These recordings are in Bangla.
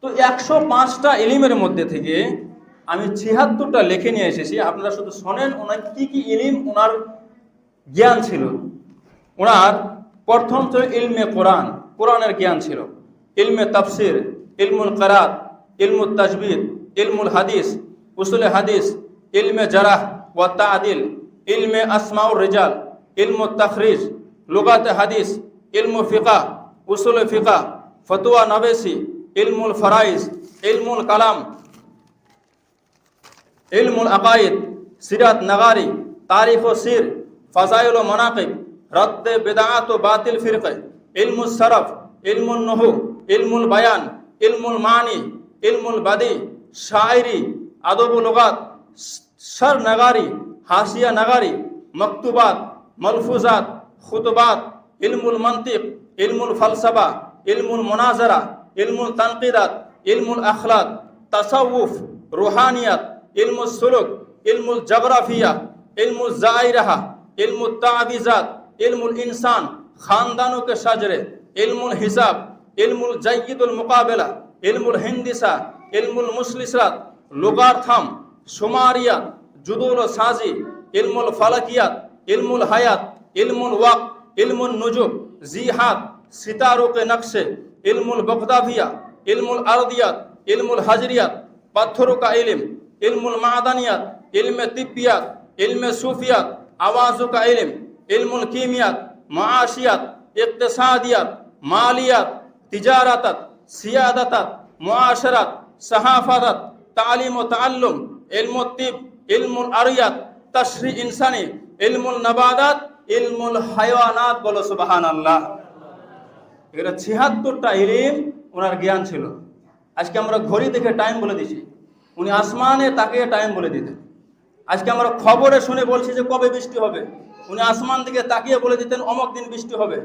তো 105টা ইলিমের মধ্যে থেকে আমি 76টা লিখে নিয়ে এসেছি। আপনারা শুধু শোনেন ওনার কি কি ইলিম ওনার জ্ঞান ছিল। ওনার প্রথম ছিল ইলমে কোরআন, কোরআনের জ্ঞান ছিল। ইলমে তাফসির, ইলমুল কিরাত, ইলমুল তাজবিদ, ইলমুল হাদিস, উসুলে হাদিস, ইলমে জারাহ ওয়া তা'দিল, ইলমে আসমাউর রিজাল, ইলমুল তাখরিজ, লুগাতে হাদিস, ইলমু ফিকাহ, উসুলে ফিকাহ, ফতোয়া নবেসি, ইলমুল ফরাইজ, ইলমুল কালাম, ইলমুল আকাইদ, সিরাত নগারি, তারিখ ও সির, ফাজাইল ও মানাকিব, রদ্দে বিদআত ও বাতিল ফিরকে, ইলমুল সরফ, ইলমুল নহু, ইলমুল বায়ান, ইলমুল মানি, ইলমুল বাদি, শায়রি, আদব ও লুগাত, সর নগারি, হাসিয়া নগারি, মকতুবাত, মলফুজাত, খুতবাত, ইলমুল মন্তিক, ইলমুল ফলসফা, ইলমুল মুনাজরা, ইলমুল তানকিদাত, ইলমুল আখলাক, তাসাউফ, রুহানিয়াত, ইলমুল সুলুক, ইলমুল জিওগ্রাফিয়া, ইলমুল জায়রাহা, ইলমুল তাবিজাত, ইলমুল ইনসান, খানদানোं के शजरे, इल्मुल हिसाब, इल्मुल जय्यदुल मुकाबला, इल्मुल हिंदिसा, इल्मुल मुसलिसात, लुगार्थम, शुमारियात, जुदूल व साजी, इल्मुल फलकियात, इल्मुल हयात, इल्मुल वक्त, इल्मुल नुजुम, जिहाद, सितारों के नक्शे, इल्मुल बगदाविया, इल्मुल अर्दियात, इल्मुल हजरियात, पत्थरों का इल्म, इल्मुल मादनियात, इल्म तिब्बियात, इल्म सूफियात, आवाज़ों का इल्म, इल्मुल कीमियात, माशियात, इक्तिसादियात, मालियात, तिजारतात, सियादतात, मुआशरत, सहाफत, तालीम व ताल्लुम, इल्मुल तिब, इल्मुल अरियात, तशरी इंसानी, इल्मुल नबादात, इल्मुल হায়াওয়ানাত। বলো সুবহানাল্লাহ। এটা 76টা ইলম ওনার জ্ঞান ছিল। আজকে আমরা ঘড়ি দেখে টাইম বলে দিছি, উনি আসমানে তাকিয়ে টাইম বলে দিতেন। আজকে আমরা খবরে শুনে বলছি যে কবে বৃষ্টি হবে, উনি আসমান দিকে তাকিয়ে বলে দিতেন অমুক দিন বৃষ্টি হবে।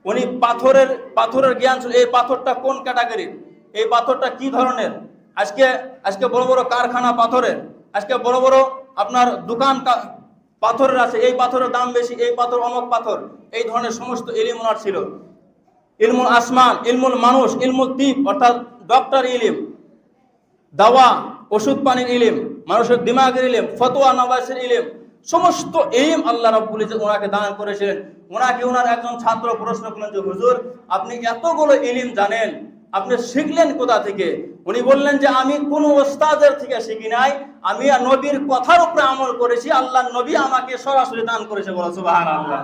উনি পাথরের জ্ঞান ছিল, এই পাথরটা কোন ক্যাটাগরির, এই পাথরটা কি ধরনের। আজকে বড় বড় কারখানা পাথরের, আজকে বড় বড় আপনার দোকান পাথরের আছে, এই পাথরের দাম বেশি, এই পাথর অমুক পাথর, এই ধরনের সমস্ত ইলম ওনার ছিল। ইলমুল আসমান, ইলমুল মানুষ, ইলমুল তিব অর্থাৎ ডক্টর ইলিম, দাওয়া ওষুধ পানির ইলিম, মানুষের দিমাগের ইলিম, ফতোয়া নবাসের ইলিম, সমস্ত ইলম আল্লাহ রাব্বুল ইজ্জত ওনাকে দান করেছিলেন। ওনাকে ওনার একজন ছাত্র প্রশ্ন করলেন যে হুজুর আপনি এতগুলো ইলম জানেন, আপনি শিখলেন কোথা থেকে? উনি বললেন যে আমি কোন ওস্তাদের থেকে শিখি নাই, আমি নবীর কথার উপরে আমল করেছি, আল্লাহর নবী আমাকে সরাসরি দান করেছে। বলো সুবহানাল্লাহ।